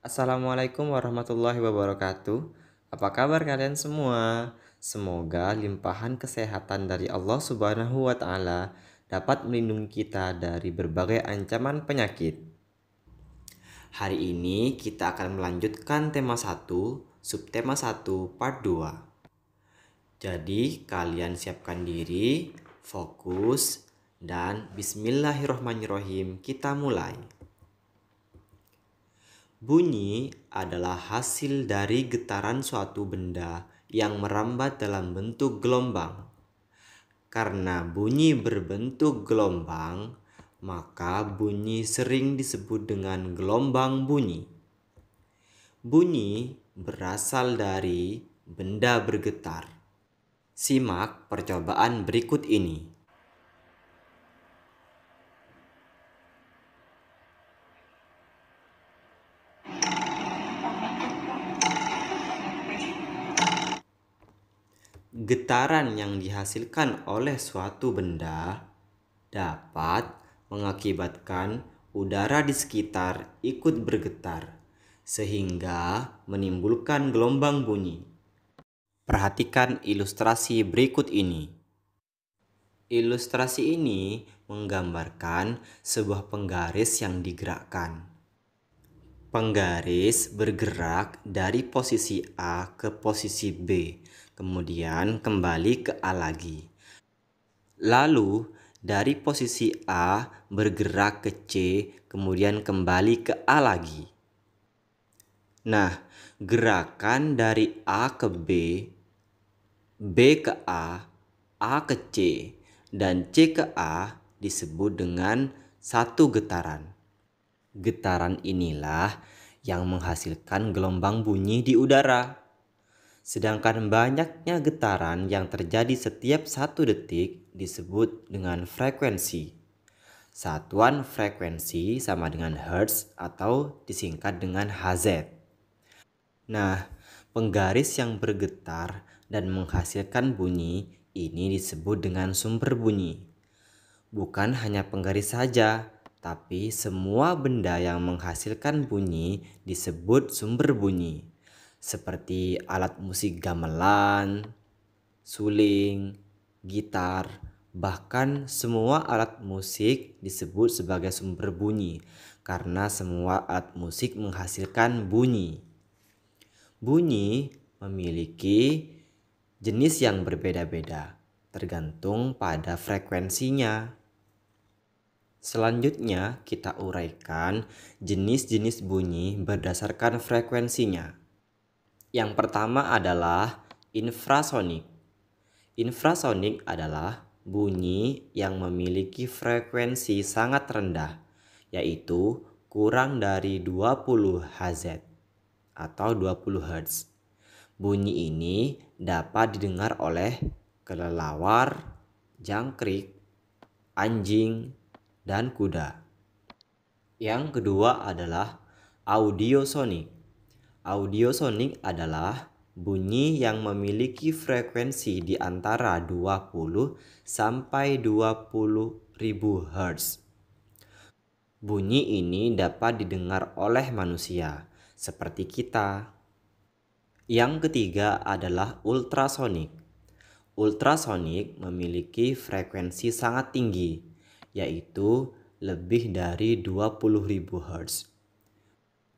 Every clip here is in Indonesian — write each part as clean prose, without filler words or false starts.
Assalamualaikum warahmatullahi wabarakatuh. Apa kabar kalian semua? Semoga limpahan kesehatan dari Allah Subhanahu wa Ta'ala dapat melindungi kita dari berbagai ancaman penyakit. Hari ini kita akan melanjutkan tema 1, subtema 1, part 2. Jadi, kalian siapkan diri, fokus, dan bismillahirrohmanirrohim, kita mulai. Bunyi adalah hasil dari getaran suatu benda yang merambat dalam bentuk gelombang. Karena bunyi berbentuk gelombang, maka bunyi sering disebut dengan gelombang bunyi. Bunyi berasal dari benda bergetar. Simak percobaan berikut ini. Getaran yang dihasilkan oleh suatu benda dapat mengakibatkan udara di sekitar ikut bergetar, sehingga menimbulkan gelombang bunyi. Perhatikan ilustrasi berikut ini. Ilustrasi ini menggambarkan sebuah penggaris yang digerakkan. Penggaris bergerak dari posisi A ke posisi B, kemudian kembali ke A lagi. Lalu dari posisi A bergerak ke C, kemudian kembali ke A lagi. Nah, gerakan dari A ke B ke A ke C, dan C ke A disebut dengan satu getaran. Getaran inilah yang menghasilkan gelombang bunyi di udara. Sedangkan banyaknya getaran yang terjadi setiap 1 detik disebut dengan frekuensi. Satuan frekuensi sama dengan Hertz atau disingkat dengan Hz. Nah, penggaris yang bergetar dan menghasilkan bunyi ini disebut dengan sumber bunyi. Bukan hanya penggaris saja, tapi semua benda yang menghasilkan bunyi disebut sumber bunyi. Seperti alat musik gamelan, suling, gitar, bahkan semua alat musik disebut sebagai sumber bunyi karena semua alat musik menghasilkan bunyi. Bunyi memiliki jenis yang berbeda-beda, tergantung pada frekuensinya. Selanjutnya kita uraikan jenis-jenis bunyi berdasarkan frekuensinya. Yang pertama adalah infrasonik. Infrasonik adalah bunyi yang memiliki frekuensi sangat rendah, yaitu kurang dari 20 Hz atau 20 Hz. Bunyi ini dapat didengar oleh kelelawar, jangkrik, anjing, dan kuda. Yang kedua adalah audiosonik. Audiosonik adalah bunyi yang memiliki frekuensi di antara 20 sampai 20.000 Hz. Bunyi ini dapat didengar oleh manusia, seperti kita. Yang ketiga adalah ultrasonik. Ultrasonik memiliki frekuensi sangat tinggi, yaitu lebih dari 20.000 Hz.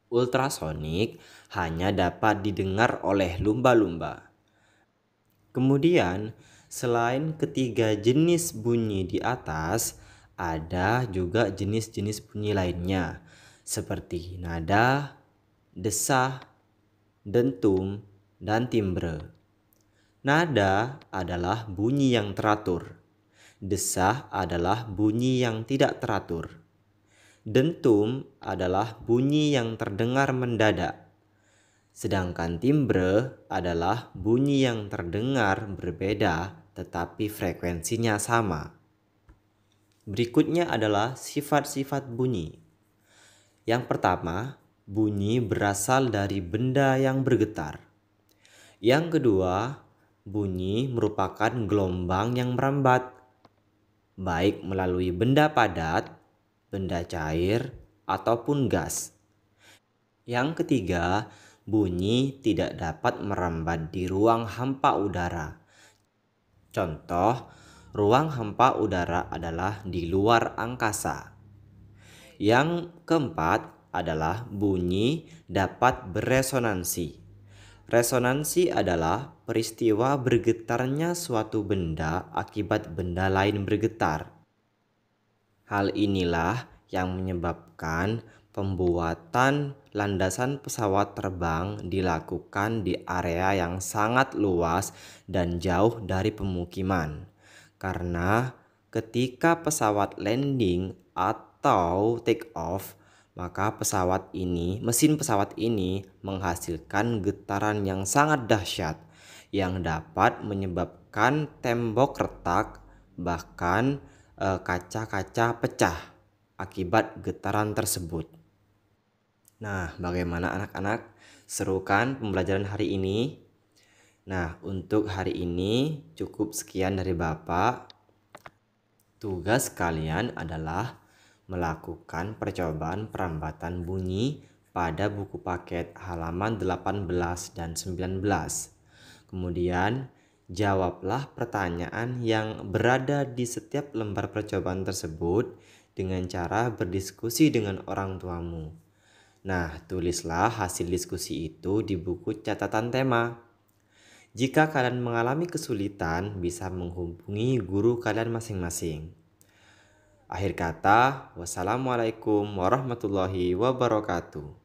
Ultrasonik hanya dapat didengar oleh lumba-lumba. Kemudian, selain ketiga jenis bunyi di atas, ada juga jenis-jenis bunyi lainnya, seperti nada, desah, dentum, dan timbre. Nada adalah bunyi yang teratur. Desah adalah bunyi yang tidak teratur. Dentum adalah bunyi yang terdengar mendadak. Sedangkan timbre adalah bunyi yang terdengar berbeda tetapi frekuensinya sama. Berikutnya adalah sifat-sifat bunyi. Yang pertama, bunyi berasal dari benda yang bergetar. Yang kedua, bunyi merupakan gelombang yang merambat, baik melalui benda padat, benda cair, ataupun gas. Yang ketiga, bunyi tidak dapat merambat di ruang hampa udara. Contoh, ruang hampa udara adalah di luar angkasa. Yang keempat adalah bunyi dapat beresonansi. Resonansi adalah peristiwa bergetarnya suatu benda akibat benda lain bergetar. Hal inilah yang menyebabkan pembuatan landasan pesawat terbang dilakukan di area yang sangat luas dan jauh dari pemukiman. Karena ketika pesawat landing atau take off, maka mesin pesawat ini menghasilkan getaran yang sangat dahsyat yang dapat menyebabkan tembok retak, bahkan kaca-kaca pecah akibat getaran tersebut. Nah, bagaimana anak-anak? Seru kan pembelajaran hari ini? Nah, untuk hari ini cukup sekian dari Bapak. Tugas kalian adalah melakukan percobaan perambatan bunyi pada buku paket halaman 18 dan 19. Kemudian, jawablah pertanyaan yang berada di setiap lembar percobaan tersebut dengan cara berdiskusi dengan orang tuamu. Nah, tulislah hasil diskusi itu di buku catatan tema. Jika kalian mengalami kesulitan, bisa menghubungi guru kalian masing-masing. Akhir kata, wassalamualaikum warahmatullahi wabarakatuh.